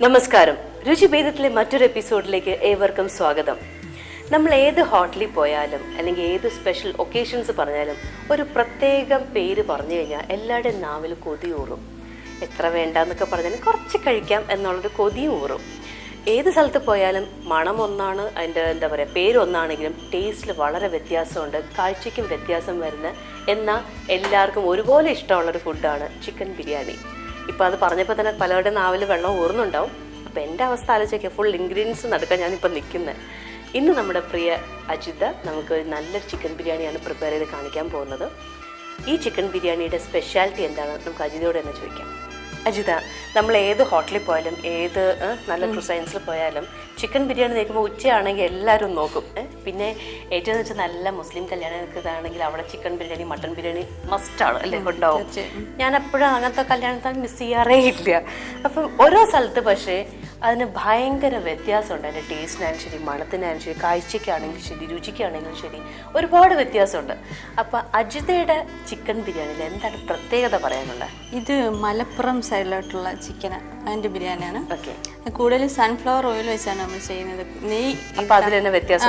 നമസ്കാരം. രുചിഭേദത്തിലെ മറ്റൊരു എപ്പിസോഡിലേക്ക് ഏവർക്കും സ്വാഗതം. നമ്മൾ ഏത് ഹോട്ടലിൽ പോയാലും അല്ലെങ്കിൽ ഏത് സ്പെഷ്യൽ ഒക്കേഷൻസ് പറഞ്ഞാലും ഒരു പ്രത്യേകം പേര് പറഞ്ഞു കഴിഞ്ഞാൽ എല്ലാവരുടെയും നാവിൽ കൊതിയൂറും. എത്ര വേണ്ടെന്നൊക്കെ പറഞ്ഞാലും കുറച്ച് കഴിക്കാം എന്നുള്ളൊരു കൊതിയൂറും. ഏത് സ്ഥലത്ത് പോയാലും മണം ഒന്നാണ്, അതിൻ്റെ പേര് ഒന്നാണെങ്കിലും ടേസ്റ്റിൽ വളരെ വ്യത്യാസമുണ്ട്, കാഴ്ചയ്ക്കും വ്യത്യാസം വരുന്ന, എന്നാൽ എല്ലാവർക്കും ഒരുപോലെ ഇഷ്ടമുള്ളൊരു ഫുഡാണ് ചിക്കൻ ബിരിയാണി. ഇപ്പോൾ അത് പറഞ്ഞപ്പോൾ തന്നെ പലരുടെ നാവിൽ വെള്ളം ഊർന്നുണ്ടാവും. അപ്പോൾ എൻ്റെ അവസ്ഥ ആലോചിക്കുക, ഫുൾ ഇൻഗ്രീഡിയൻസ് നടക്കാൻ ഞാനിപ്പോൾ നിൽക്കുന്നത്. ഇന്ന് നമ്മുടെ പ്രിയ അജിത നമുക്ക് നല്ലൊരു ചിക്കൻ ബിരിയാണിയാണ് പ്രിപ്പയർ ചെയ്ത് കാണിക്കാൻ പോകുന്നത്. ഈ ചിക്കൻ ബിരിയാണിയുടെ സ്പെഷ്യാലിറ്റി എന്താണ് നമുക്ക് അജിതയോട് തന്നെ ചോദിക്കാം. അജിത, നമ്മൾ ഏത് ഹോട്ടലിൽ പോയാലും ഏത് നല്ല ക്രിസൈൻസിൽ പോയാലും ചിക്കൻ ബിരിയാണി നോക്കുമ്പോൾ ഉച്ചയാണെങ്കിൽ എല്ലാവരും നോക്കും. പിന്നെ ഏറ്റവും വെച്ചാൽ നല്ല മുസ്ലിം കല്യാണത്തിനാണെങ്കിൽ അവിടെ ചിക്കൻ ബിരിയാണി മട്ടൺ ബിരിയാണി മസ്റ്റാണ് അല്ലേ, ഉണ്ടാവും. ഞാൻ എപ്പോഴും അങ്ങനത്തെ കല്യാണത്തിൽ മിസ് ചെയ്യാറേ ഇല്ല. അപ്പം ഓരോ സ്ഥലത്ത് പക്ഷേ അതിന് ഭയങ്കര വ്യത്യാസമുണ്ട്. അതിൻ്റെ ടേസ്റ്റിനായാലും ശരി, മണത്തിനായാലും ശരി, കാഴ്ചയ്ക്കാണെങ്കിലും ശരി, രുചിക്കാണെങ്കിലും ശരി, ഒരുപാട് വ്യത്യാസമുണ്ട്. അപ്പം അജിതയുടെ ചിക്കൻ ബിരിയാണിയിൽ എന്താണ് പ്രത്യേകത പറയാനുള്ളത്? ഇത് മലപ്പുറം സൈഡിലോട്ടുള്ള ചിക്കൻ അതിൻ്റെ ബിരിയാണിയാണ്. ഓക്കെ, കൂടുതൽ സൺഫ്ലവർ ഓയിൽ വെച്ചാണ് നമ്മൾ ചെയ്യുന്നത്. നെയ്യ് അപ്പം അതിൽ തന്നെ വ്യത്യാസം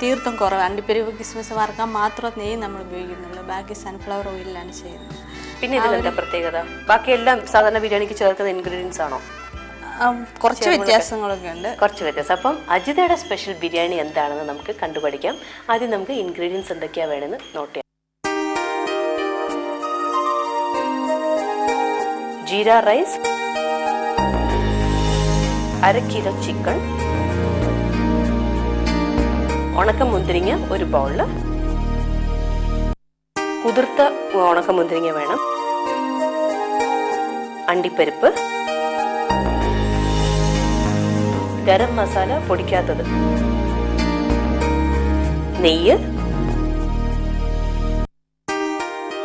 തീർത്തും കുറവ്. അണ്ടിപ്പരിവ് കിസ്മിസ് വറക്കാൻ മാത്രം നെയ്യ് നമ്മൾ ഉപയോഗിക്കുന്നുള്ളൂ, ബാക്കി സൺഫ്ലവർ ഓയിലാണ് ചെയ്യുന്നത്. പിന്നെ ഇതിലെന്താ പ്രത്യേകത? ബാക്കിയെല്ലാം സാധാരണ ബിരിയാണിക്ക് ചേർക്കുന്ന ഇൻഗ്രീഡിയൻസ് ആണോ? കുറച്ച് വ്യത്യാസങ്ങളൊക്കെ ഉണ്ട്, കുറച്ച് വ്യത്യാസം. അപ്പം അജിതയുടെ സ്പെഷ്യൽ ബിരിയാണി എന്താണെന്ന് നമുക്ക് കണ്ടുപഠിക്കാം. ആദ്യം നമുക്ക് ഇൻഗ്രീഡിയൻസ് എന്തൊക്കെയാണ് വേണമെന്ന് നോട്ട് ചെയ്യാം. ജീര റൈസ്, 1/2 കിലോ ചിക്കൻ, ഉണക്കമുന്തിരിങ്ങ ഒരു ബൗളില്, കുതിർത്ത ഉണക്കമുന്തിരിങ്ങ വേണം, അണ്ടിപ്പരിപ്പ്, ഗരം മസാല പൊടിക്കാത്തത്, നെയ്യ്,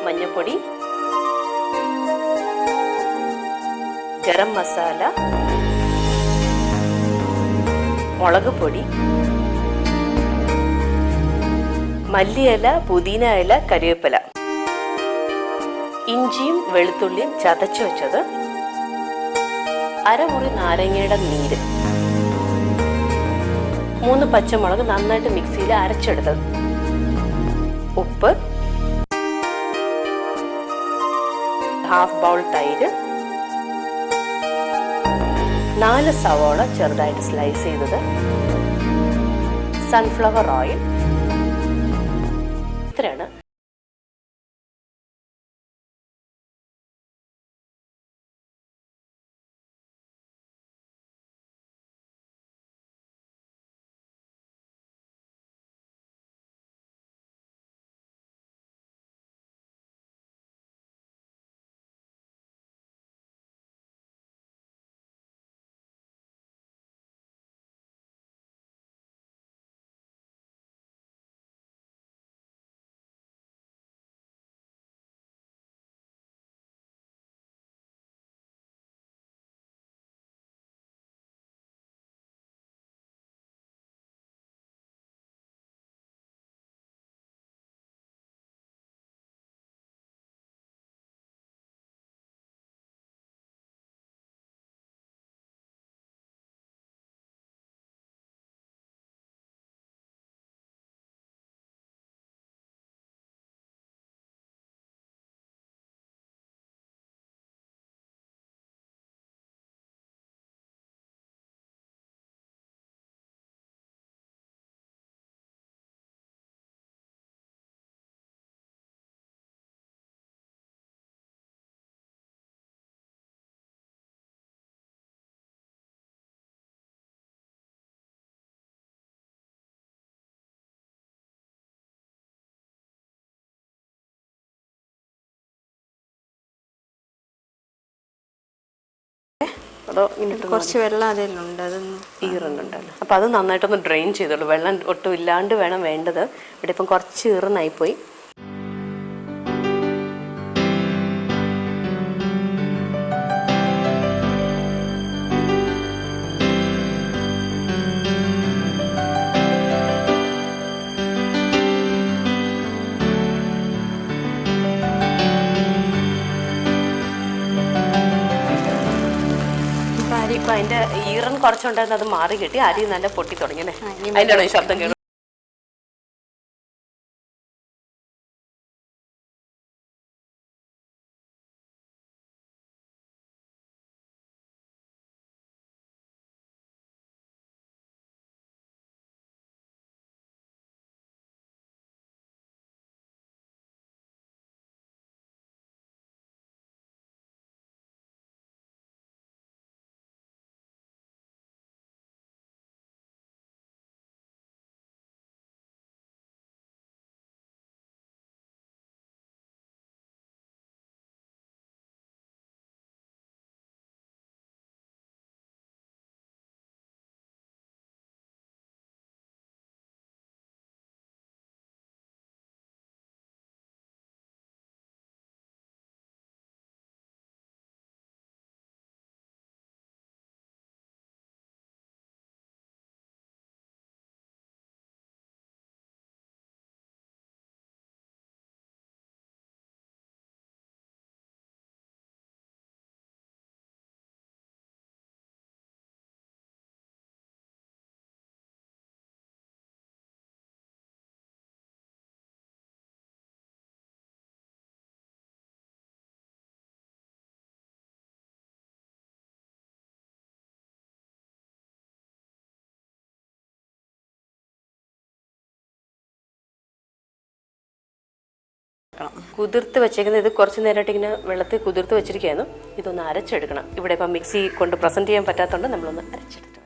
മഞ്ഞൾപ്പൊടി, ഗരം മസാല, മുളക് പൊടി, മല്ലിയില, പുതിന ഇല, കരിവേപ്പില, ഇഞ്ചിയും വെളുത്തുള്ളിയും ചതച്ചു വെച്ചത്, 1/2 മുറി നാരങ്ങയുടെ നീര്, 3 പച്ചമുളക് നന്നായിട്ട് മിക്സിയിൽ അരച്ചെടുത്തത്, ഉപ്പ്, 1/2 ബൗൾ തൈര്, 4 സവോള ചെറുതായിട്ട് സ്ലൈസ് ചെയ്തത്, സൺഫ്ലവർ ഓയിൽ. ഇത്രയാണ്. അതോ കുറച്ച് വെള്ളം അതിലുണ്ട്, അതൊന്ന് ഈറുന്നുണ്ടല്ലോ. അപ്പോൾ അത് നന്നായിട്ടൊന്ന് ഡ്രെയിൻ ചെയ്തോളൂ. വെള്ളം ഒട്ടും ഇല്ലാണ്ട് വേണം വേണ്ടത്. ഇവിടെ ഇപ്പം കുറച്ച് ഈറുന്നായിപ്പോയി. ഇപ്പൊ അതിന്റെ ഈറൻ കുറച്ചുണ്ടായിരുന്നു, അത് മാറി കിട്ടി. അരി നല്ല പൊട്ടി തുടങ്ങിയല്ലേ? അതിന്റെ ശബ്ദം കേട്ടു. കുതിർത്ത് വെച്ചേക്കുന്നത് ഇത് കുറച്ച് നേരമായിട്ട് ഇങ്ങനെ വെള്ളത്തിൽ കുതിർത്ത് വെച്ചിരിക്കുകയായിരുന്നു. ഇതൊന്ന് അരച്ചെടുക്കണം. ഇവിടെ ഇപ്പം മിക്സി കൊണ്ട് പ്രസന്റ് ചെയ്യാൻ പറ്റാത്തതുകൊണ്ട് നമ്മളൊന്ന് അരച്ചെടുക്കണം.